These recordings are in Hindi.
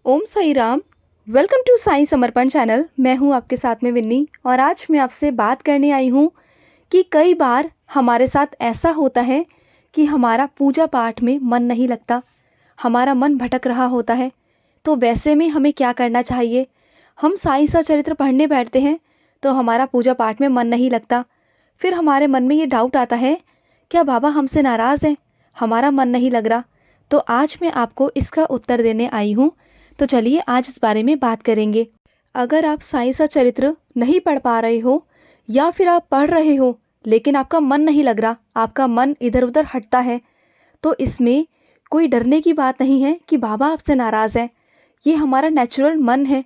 Om Sai Ram. Welcome to Sai Samarpan channel. मैं हूं आपके साथ में विन्नी और आज मैं आपसे बात करने आई हूं कि कई बार हमारे साथ ऐसा होता है कि हमारा पूजा पाठ में मन नहीं लगता, हमारा मन भटक रहा होता है। तो वैसे में हमें क्या करना चाहिए? हम साई सा चरित्र पढ़ने बैठते हैं तो हमारा पूजा पाठ में मन नहीं लगता। फिर हमारे मन में ये डाउट आता है, क्या बाबा हमसे नाराज़ हैं, हमारा मन नहीं लग रहा? तो आज मैं आपको इसका उत्तर देने आई हूँ। तो चलिए आज इस बारे में बात करेंगे। अगर आप साई सा चरित्र नहीं पढ़ पा रहे हो या फिर आप पढ़ रहे हो लेकिन आपका मन नहीं लग रहा, आपका मन इधर उधर हटता है, तो इसमें कोई डरने की बात नहीं है कि बाबा आपसे नाराज़ है। ये हमारा नेचुरल मन है,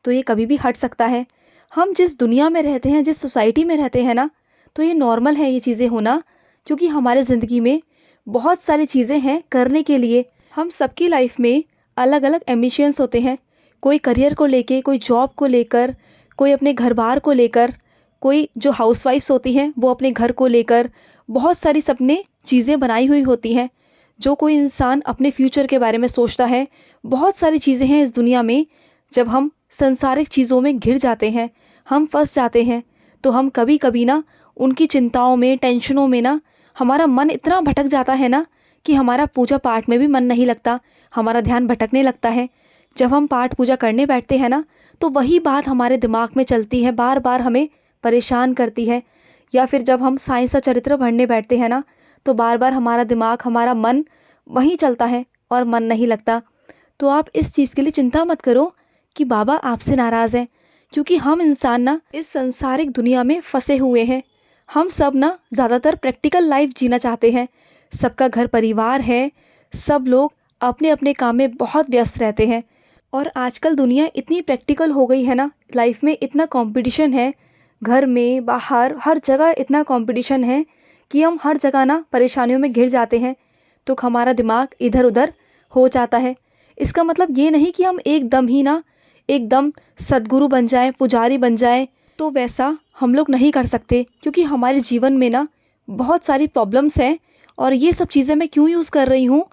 तो ये कभी भी हट सकता है। हम जिस दुनिया में रहते हैं, जिस सोसाइटी में रहते हैं ना, तो ये नॉर्मल है ये चीज़ें होना, क्योंकि हमारे ज़िंदगी में बहुत सारी चीज़ें हैं करने के लिए। हम सबकी लाइफ में अलग अलग एम्बिशंस होते हैं, कोई करियर को लेके, कोई जॉब को लेकर, कोई अपने घर बार को लेकर, कोई जो हाउसवाइफ्स होती हैं वो अपने घर को लेकर बहुत सारी सपने चीज़ें बनाई हुई होती हैं। जो कोई इंसान अपने फ्यूचर के बारे में सोचता है, बहुत सारी चीज़ें हैं इस दुनिया में। जब हम संसारिक चीज़ों में घिर जाते हैं, हम फंस जाते हैं, तो हम कभी कभी ना उनकी चिंताओं में, टेंशनों में ना हमारा मन इतना भटक जाता है ना कि हमारा पूजा पाठ में भी मन नहीं लगता, हमारा ध्यान भटकने लगता है। जब हम पाठ पूजा करने बैठते हैं ना, तो वही बात हमारे दिमाग में चलती है, बार बार हमें परेशान करती है। या फिर जब हम साई सा चरित्र पढ़ने बैठते हैं ना, तो बार बार हमारा दिमाग, हमारा मन वहीं चलता है और मन नहीं लगता। तो आप इस चीज़ के लिए चिंता मत करो कि बाबा आपसे नाराज़ हैं, क्योंकि हम इंसान ना इस संसारिक दुनिया में फंसे हुए हैं। हम सब ना ज़्यादातर प्रैक्टिकल लाइफ जीना चाहते हैं। सबका घर परिवार है, सब लोग अपने अपने काम में बहुत व्यस्त रहते हैं। और आजकल दुनिया इतनी प्रैक्टिकल हो गई है ना, लाइफ में इतना कंपटीशन है, घर में बाहर हर जगह इतना कंपटीशन है कि हम हर जगह ना परेशानियों में घिर जाते हैं। तो हमारा दिमाग इधर उधर हो जाता है। इसका मतलब ये नहीं कि हम एकदम ही ना एकदम सद्गुरु बन जाएं, पुजारी बन जाएं। तो वैसा हम लोग नहीं कर सकते, क्योंकि हमारे जीवन में ना बहुत सारी प्रॉब्लम्स हैं। और ये सब चीज़ें मैं क्यों यूज़ कर रही हूँ?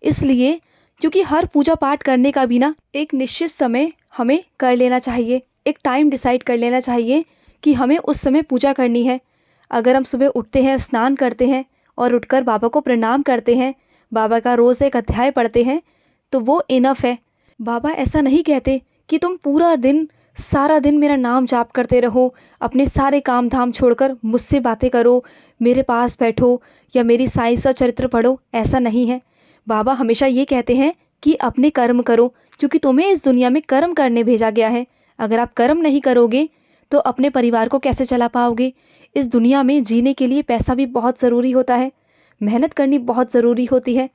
इसलिए क्योंकि हर पूजा पाठ करने का भी ना एक निश्चित समय हमें कर लेना चाहिए, एक टाइम डिसाइड कर लेना चाहिए कि हमें उस समय पूजा करनी है। अगर हम सुबह उठते हैं, स्नान करते हैं और उठकर बाबा को प्रणाम करते हैं, बाबा का रोज़ एक अध्याय पढ़ते हैं, तो वो इनफ है। बाबा ऐसा नहीं कहते कि तुम पूरा दिन, सारा दिन मेरा नाम जाप करते रहो, अपने सारे काम धाम छोड़कर मुझसे बातें करो, मेरे पास बैठो या मेरी साई सा चरित्र पढ़ो। ऐसा नहीं है। बाबा हमेशा ये कहते हैं कि अपने कर्म करो, क्योंकि तुम्हें इस दुनिया में कर्म करने भेजा गया है। अगर आप कर्म नहीं करोगे तो अपने परिवार को कैसे चला पाओगे? इस दुनिया में जीने के लिए पैसा भी बहुत ज़रूरी होता है, मेहनत करनी बहुत ज़रूरी होती है,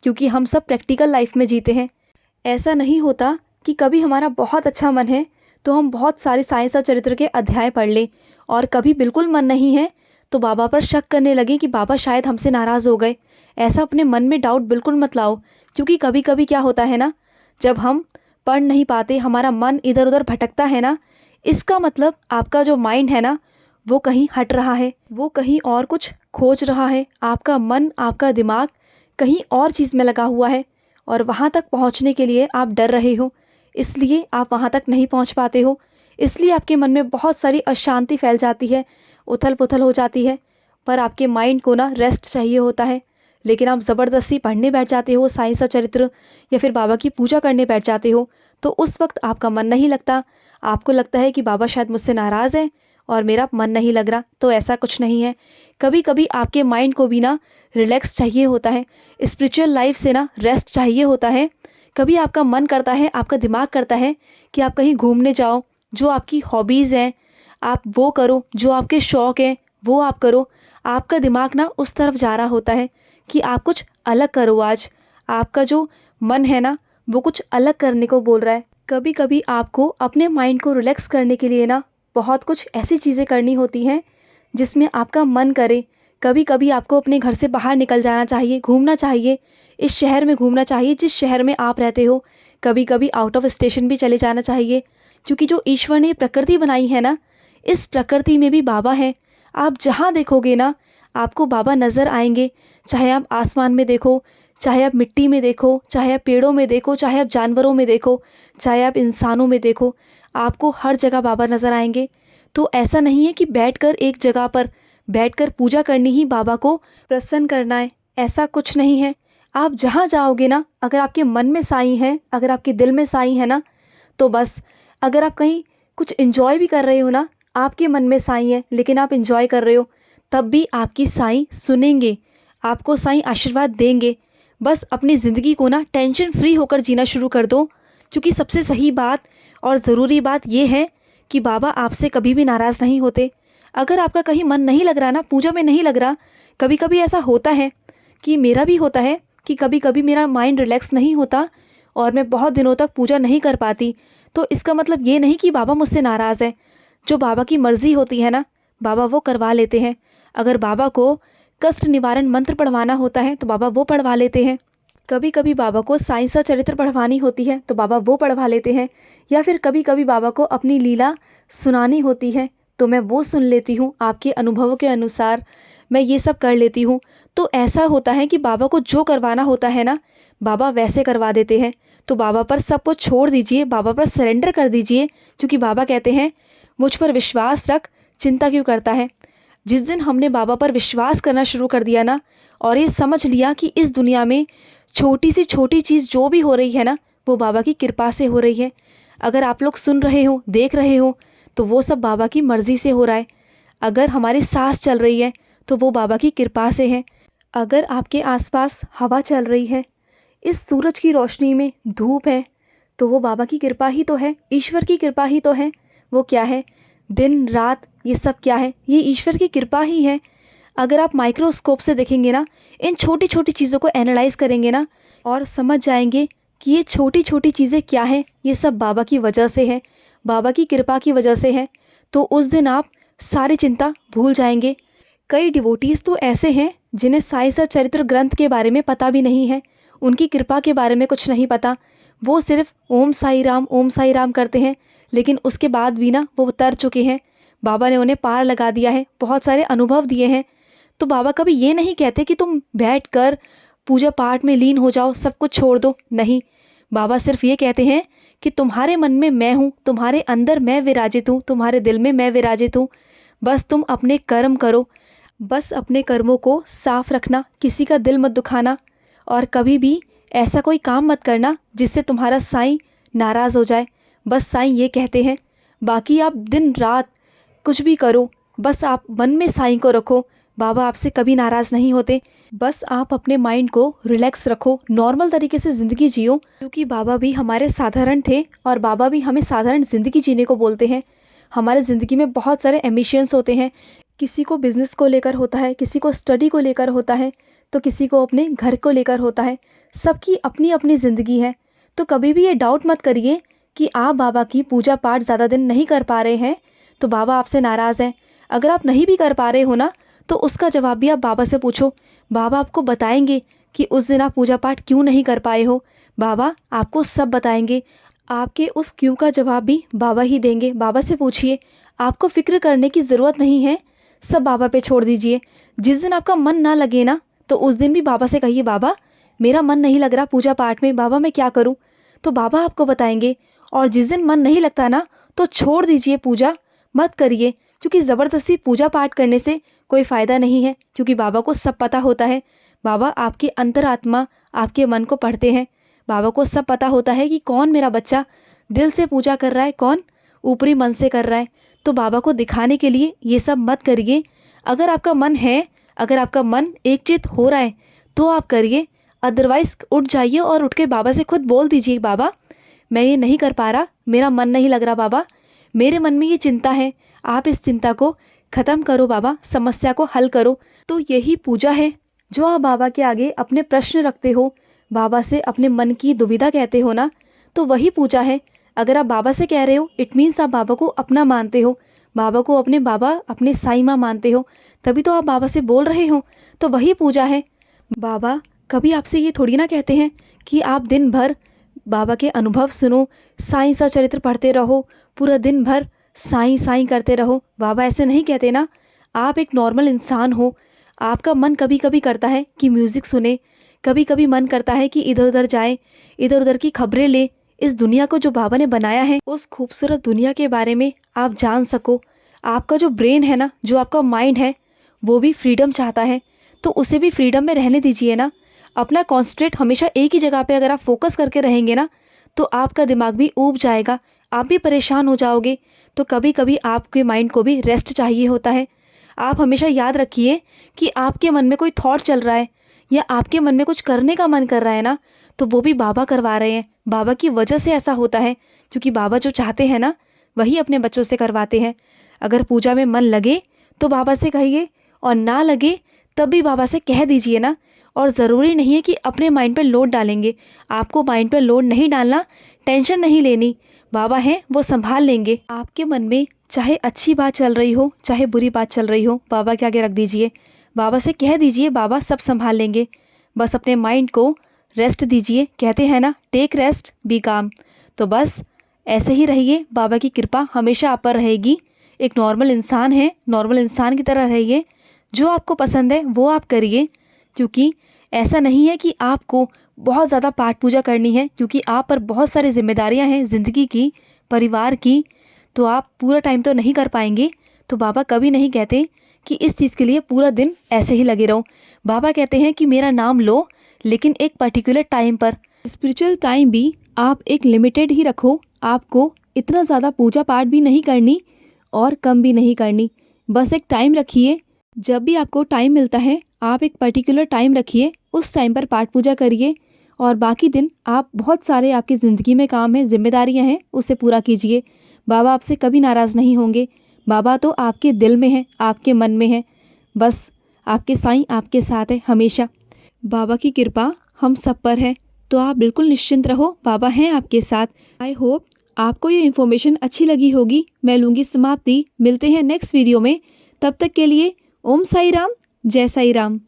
क्योंकि हम सब प्रैक्टिकल लाइफ में जीते हैं। ऐसा नहीं होता कि कभी हमारा बहुत अच्छा मन है तो हम बहुत सारे साई सा चरित्र के अध्याय पढ़ लें, और कभी बिल्कुल मन नहीं है तो बाबा पर शक करने लगे कि बाबा शायद हमसे नाराज़ हो गए। ऐसा अपने मन में डाउट बिल्कुल मत लाओ, क्योंकि कभी कभी क्या होता है ना, जब हम पढ़ नहीं पाते, हमारा मन इधर उधर भटकता है ना, इसका मतलब आपका जो माइंड है ना वो कहीं हट रहा है, वो कहीं और कुछ खोज रहा है। आपका मन, आपका दिमाग कहीं और चीज़ में लगा हुआ है और वहाँ तक पहुँचने के लिए आप डर रहे हो, इसलिए आप वहाँ तक नहीं पहुँच पाते हो। इसलिए आपके मन में बहुत सारी अशांति फैल जाती है, उथल पुथल हो जाती है। पर आपके माइंड को ना रेस्ट चाहिए होता है, लेकिन आप ज़बरदस्ती पढ़ने बैठ जाते हो साई सा चरित्र या फिर बाबा की पूजा करने बैठ जाते हो, तो उस वक्त आपका मन नहीं लगता। आपको लगता है कि बाबा शायद मुझसे नाराज़ हैं और मेरा मन नहीं लग रहा। तो ऐसा कुछ नहीं है। कभी कभी आपके माइंड को भी ना रिलैक्स चाहिए होता है, स्पिरिचुअल लाइफ से ना रेस्ट चाहिए होता है। कभी आपका मन करता है, आपका दिमाग करता है कि आप कहीं घूमने जाओ, जो आपकी हॉबीज़ हैं आप वो करो, जो आपके शौक़ हैं वो आप करो। आपका दिमाग ना उस तरफ जा रहा होता है कि आप कुछ अलग करो आज। आपका जो मन है ना वो कुछ अलग करने को बोल रहा है। कभी कभी आपको अपने माइंड को रिलैक्स करने के लिए ना बहुत कुछ ऐसी चीज़ें करनी होती हैं जिसमें आपका मन करे। कभी कभी आपको अपने घर से बाहर निकल जाना चाहिए, घूमना चाहिए, इस शहर में घूमना चाहिए जिस शहर में आप रहते हो। कभी कभी आउट ऑफ स्टेशन भी चले जाना चाहिए, क्योंकि जो ईश्वर ने प्रकृति बनाई है ना, इस प्रकृति में भी बाबा है। आप जहाँ देखोगे ना आपको बाबा नज़र आएंगे। चाहे आप आसमान में देखो, चाहे आप मिट्टी में देखो, चाहे आप पेड़ों में देखो, चाहे आप जानवरों में देखो, चाहे आप इंसानों में देखो, आपको हर जगह बाबा नज़र आएंगे। तो ऐसा नहीं है कि बैठकर एक जगह पर बैठकर पूजा करनी ही बाबा को प्रसन्न करना है, ऐसा कुछ नहीं है। आप जहाँ जाओगे ना, अगर आपके मन में साईं है, अगर आपके दिल में साईं है ना, तो बस अगर आप कहीं कुछ इन्जॉय भी कर रहे हो ना, आपके मन में साईं है लेकिन आप इन्जॉय कर रहे हो, तब भी आपकी साईं सुनेंगे, आपको साईं आशीर्वाद देंगे। बस अपनी ज़िंदगी को ना टेंशन फ्री होकर जीना शुरू कर दो, क्योंकि सबसे सही बात और ज़रूरी बात ये है कि बाबा आपसे कभी भी नाराज़ नहीं होते। अगर आपका कहीं मन नहीं लग रहा ना, पूजा में नहीं लग रहा, कभी कभी ऐसा होता है कि मेरा भी होता है कि कभी कभी मेरा माइंड रिलैक्स नहीं होता और मैं बहुत दिनों तक पूजा नहीं कर पाती, तो इसका मतलब ये नहीं कि बाबा मुझसे नाराज़ है। जो बाबा की मर्ज़ी होती है ना, बाबा वो करवा लेते हैं। अगर बाबा को कष्ट निवारण मंत्र पढ़वाना होता है तो बाबा वो पढ़वा लेते हैं। कभी कभी बाबा को साईं सा चरित्र पढ़वानी होती है तो बाबा वो पढ़वा लेते हैं, या फिर कभी कभी बाबा को अपनी लीला सुनानी होती है तो मैं वो सुन लेती हूँ। आपके अनुभवों के अनुसार मैं ये सब कर लेती हूँ। तो ऐसा होता है कि बाबा को जो करवाना होता है ना, बाबा वैसे करवा देते हैं। तो बाबा पर सब कुछ छोड़ दीजिए, बाबा पर सरेंडर कर दीजिए, क्योंकि बाबा कहते हैं मुझ पर विश्वास रख, चिंता क्यों करता है। जिस दिन हमने बाबा पर विश्वास करना शुरू कर दिया ना, और ये समझ लिया कि इस दुनिया में छोटी सी छोटी चीज़ जो भी हो रही है ना, वो बाबा की कृपा से हो रही है। अगर आप लोग सुन रहे हो, देख रहे हो, तो वो सब बाबा की मर्ज़ी से हो रहा है। अगर हमारी सांस चल रही है तो वो बाबा की कृपा से है। अगर आपके आसपास हवा चल रही है, इस सूरज की रोशनी में धूप है, तो वो बाबा की कृपा ही तो है, ईश्वर की कृपा ही तो है। वो क्या है, दिन रात ये सब क्या है, ये ईश्वर की कृपा ही है। अगर आप माइक्रोस्कोप से देखेंगे ना, इन छोटी छोटी चीज़ों को एनालाइज करेंगे ना, और समझ जाएंगे कि ये छोटी छोटी चीज़ें क्या हैं, ये सब बाबा की वजह से है, बाबा की कृपा की वजह से है। तो उस दिन आप सारी चिंता भूल जाएंगे। कई डिवोटीज़ तो ऐसे हैं जिन्हें साईं सा चरित्र ग्रंथ के बारे में पता भी नहीं है, उनकी कृपा के बारे में कुछ नहीं पता। वो सिर्फ ओम साई राम करते हैं, लेकिन उसके बाद भी ना वो उतर चुके हैं। बाबा ने उन्हें पार लगा दिया है, बहुत सारे अनुभव दिए हैं। तो बाबा कभी ये नहीं कहते कि तुम बैठ कर पूजा पाठ में लीन हो जाओ, सब कुछ छोड़ दो, नहीं। बाबा सिर्फ ये कहते हैं कि तुम्हारे मन में मैं हूँ, तुम्हारे अंदर मैं विराजित हूँ, तुम्हारे दिल में मैं विराजित हूँ। बस तुम अपने कर्म करो, बस अपने कर्मों को साफ रखना, किसी का दिल मत दुखाना, और कभी भी ऐसा कोई काम मत करना जिससे तुम्हारा साईं नाराज़ हो जाए। बस साईं ये कहते हैं। बाकी आप दिन रात कुछ भी करो, बस आप मन में साईं को रखो, बाबा आपसे कभी नाराज़ नहीं होते। बस आप अपने माइंड को रिलैक्स रखो, नॉर्मल तरीके से ज़िंदगी जियो, क्योंकि बाबा भी हमारे साधारण थे और बाबा भी हमें साधारण ज़िंदगी जीने को बोलते हैं। हमारे ज़िंदगी में बहुत सारे एम्बिशंस होते हैं, किसी को बिज़नेस को लेकर होता है, किसी को स्टडी को लेकर होता है, तो किसी को अपने घर को लेकर होता है। सबकी अपनी अपनी ज़िंदगी है। तो कभी भी ये डाउट मत करिए कि आप बाबा की पूजा पाठ ज़्यादा दिन नहीं कर पा रहे हैं तो बाबा आपसे नाराज़ हैं। अगर आप नहीं भी कर पा रहे हो ना, तो उसका जवाब भी आप बाबा से पूछो, बाबा आपको बताएंगे कि उस दिन आप पूजा पाठ क्यों नहीं कर पाए हो। बाबा आपको सब बताएंगे, आपके उस क्यों का जवाब भी बाबा ही देंगे। बाबा से पूछिए, आपको फ़िक्र करने की ज़रूरत नहीं है, सब बाबा पे छोड़ दीजिए। जिस दिन आपका मन ना लगे ना, तो उस दिन भी बाबा से कहिए, बाबा मेरा मन नहीं लग रहा पूजा पाठ में, बाबा मैं क्या करूं। तो बाबा आपको बताएंगे। और जिस दिन मन नहीं लगता ना, तो छोड़ दीजिए, पूजा मत करिए, क्योंकि ज़बरदस्ती पूजा पाठ करने से कोई फ़ायदा नहीं है, क्योंकि बाबा को सब पता होता है। बाबा आपकी अंतरात्मा, आपके मन को पढ़ते हैं। बाबा को सब पता होता है कि कौन मेरा बच्चा दिल से पूजा कर रहा है, कौन ऊपरी मन से कर रहा है। तो बाबा को दिखाने के लिए ये सब मत करिए। अगर आपका मन है, अगर आपका मन एकचित हो रहा है तो आप करिए, अदरवाइज़ उठ जाइए और उठ के बाबा से खुद बोल दीजिए, बाबा मैं ये नहीं कर पा रहा, मेरा मन नहीं लग रहा, बाबा मेरे मन में ये चिंता है, आप इस चिंता को ख़त्म करो बाबा, समस्या को हल करो। तो यही पूजा है जो आप बाबा के आगे अपने प्रश्न रखते हो, बाबा से अपने मन की दुविधा कहते हो ना, तो वही पूजा है। अगर आप बाबा से कह रहे हो, इट मीन्स आप बाबा को अपना मानते हो, बाबा को अपने बाबा, अपने साईं माँ मानते हो, तभी तो आप बाबा से बोल रहे हो। तो वही पूजा है। बाबा कभी आपसे ये थोड़ी ना कहते हैं कि आप दिन भर बाबा के अनुभव सुनो, साईं सा चरित्र पढ़ते रहो, पूरा दिन भर साईं साईं करते रहो। बाबा ऐसे नहीं कहते ना। आप एक नॉर्मल इंसान हो, आपका मन कभी कभी करता है कि म्यूज़िक सुने, कभी कभी मन करता है कि इधर उधर जाए, इधर उधर की खबरें ले, इस दुनिया को जो बाबा ने बनाया है उस खूबसूरत दुनिया के बारे में आप जान सको। आपका जो ब्रेन है ना, जो आपका माइंड है, वो भी फ्रीडम चाहता है, तो उसे भी फ्रीडम में रहने दीजिए ना। अपना कॉन्सेंट्रेट हमेशा एक ही जगह पे अगर आप फोकस करके रहेंगे ना, तो आपका दिमाग भी ऊब जाएगा, आप भी परेशान हो जाओगे। तो कभी कभी आपके माइंड को भी रेस्ट चाहिए होता है। आप हमेशा याद रखिए कि आपके मन में कोई थॉट चल रहा है या आपके मन में कुछ करने का मन कर रहा है ना, तो वो भी बाबा करवा रहे हैं। बाबा की वजह से ऐसा होता है, क्योंकि बाबा जो चाहते हैं ना वही अपने बच्चों से करवाते हैं। अगर पूजा में मन लगे तो बाबा से कहिए, और ना लगे तब भी बाबा से कह दीजिए ना। और ज़रूरी नहीं है कि अपने माइंड पे लोड डालेंगे, आपको माइंड पे लोड नहीं डालना, टेंशन नहीं लेनी। बाबा हैं, वो संभाल लेंगे। आपके मन में चाहे अच्छी बात चल रही हो चाहे बुरी बात चल रही हो, बाबा के आगे रख दीजिए, बाबा से कह दीजिए, बाबा सब संभाल लेंगे। बस अपने माइंड को रेस्ट दीजिए। कहते हैं ना, टेक रेस्ट बी काम। तो बस ऐसे ही रहिए, बाबा की कृपा हमेशा आप पर रहेगी। एक नॉर्मल इंसान है, नॉर्मल इंसान की तरह रहिए। जो आपको पसंद है वो आप करिए, क्योंकि ऐसा नहीं है कि आपको बहुत ज़्यादा पाठ पूजा करनी है, क्योंकि आप पर बहुत सारी जिम्मेदारियां हैं ज़िंदगी की, परिवार की, तो आप पूरा टाइम तो नहीं कर पाएंगे। तो बाबा कभी नहीं कहते कि इस चीज़ के लिए पूरा दिन ऐसे ही लगे रहो। बाबा कहते हैं कि मेरा नाम लो, लेकिन एक पर्टिकुलर टाइम पर। स्पिरिचुअल टाइम भी आप एक लिमिटेड ही रखो। आपको इतना ज़्यादा पूजा पाठ भी नहीं करनी और कम भी नहीं करनी। बस एक टाइम रखिए, जब भी आपको टाइम मिलता है आप एक पर्टिकुलर टाइम रखिए, उस टाइम पर पाठ पूजा करिए। और बाकी दिन आप बहुत सारे आपकी ज़िंदगी में काम है, जिम्मेदारियां हैं, उसे पूरा कीजिए। बाबा आपसे कभी नाराज़ नहीं होंगे। बाबा तो आपके दिल में है, आपके मन में है। बस आपके साईं आपके साथ है हमेशा। बाबा की कृपा हम सब पर है, तो आप बिल्कुल निश्चिंत रहो, बाबा हैं आपके साथ। आई होप आपको ये इन्फॉर्मेशन अच्छी लगी होगी। मैं लूँगी समाप्ति, मिलते हैं नेक्स्ट वीडियो में। तब तक के लिए ओम साई राम, जय साई राम।